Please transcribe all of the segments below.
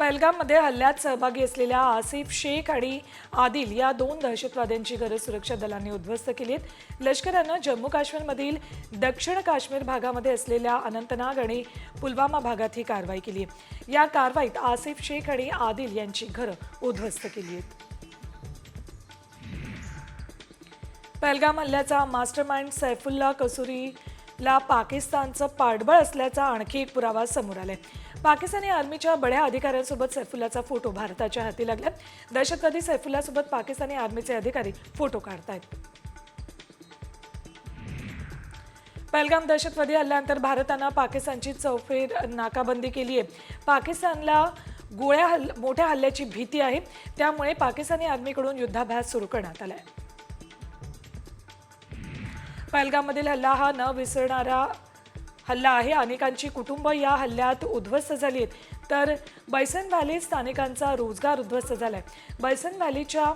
पहलगाममध्ये हल्ल्यात सहभागी असलेल्या आसिफ शेख आणि आदिल या दोन दहशतवाद्यांची घरं सुरक्षा दलांनी उद्ध्वस्त केली आहेत। लष्करानं जम्मू काश्मीरमधील दक्षिण काश्मीर भागामध्ये असलेल्या अनंतनाग आणि पुलवामा भागात ही कारवाई केली आहे। या कारवाईत आसिफ शेख आणि आदिल यांची घरं उद्ध्वस्त केली आहेत। पहलगाम हल्ल्याचा मास्टरमाइंड सैफुल्ला कसूरीला पाकिस्तानचं पाठबळ असल्याचा आणखी एक पुरावा समोर आलाय। पाकिस्तानी आर्मीच्या बड्या अधिकाऱ्यांसोबत सैफुल्लाचा फोटो भारताच्या हाती लागला। दहशतवादी सैफुल्लासोबत पाकिस्तानी आर्मीचे अधिकारी फोटो काढतायत। पहलगाम दहशतवादी हल्ल्यानंतर भारतानं पाकिस्तानची चौफेर नाकाबंदी केली आहे। पाकिस्तानला मोठ्या हल्ल्याची भीती आहे, त्यामुळे पाकिस्तानी आर्मीकडून युद्धाभ्यास सुरू करण्यात आलाय। पहलगाममधील हल्ला हा न विसरणारा हल्ला आहे। अनेकांची कुटुंब या हल्ल्यात उद्ध्वस्त झाली आहेत, तर बैसन व्हॅली स्थानिकांचा रोजगार उद्ध्वस्त झालाय। बैसन व्हॅलीच्या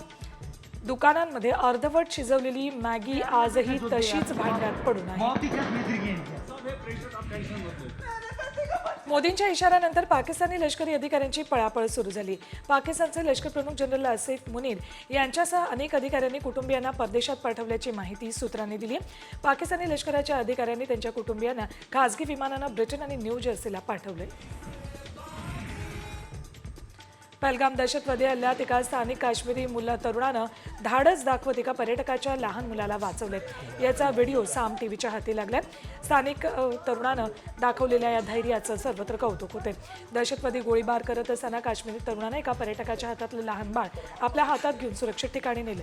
दुकानांमध्ये अर्धवट शिजवलेली मॅगी आजही तशीच भांड्यात पडून आहे। मोदींच्या इशाऱ्यानंतर पाकिस्तानी लष्करी अधिकाऱ्यांची पळापळ सुरू झाली। पाकिस्तानचे लष्कर प्रमुख जनरल आसिफ मुनीर यांच्यासह अनेक अधिकाऱ्यांनी कुटुंबियांना परदेशात पाठवल्याची माहिती सूत्रांनी दिली। पाकिस्तानी लष्कराच्या अधिकाऱ्यांनी त्यांच्या कुटुंबियांना खासगी विमानानं ब्रिटन आणि न्यू जर्सीला पाठवले। पहलगाम दहशतवादी हल्ल्यात एका स्थानिक काश्मीरी तरुणानं धाडस दाखवत एका पर्यटकाच्या लहान मुलाला वाचवले। याचा व्हिडिओ साम टीव्हीच्या हाती लागलाय। स्थानिक तरुणानं दाखवलेल्या या धैर्याचं सर्वत्र कौतुक होते। दहशतवादी गोळीबार करत असताना काश्मीरी तरुणानं एका पर्यटकाच्या हातातलं लहान बाळ आपल्या हातात घेऊन सुरक्षित ठिकाणी नेले।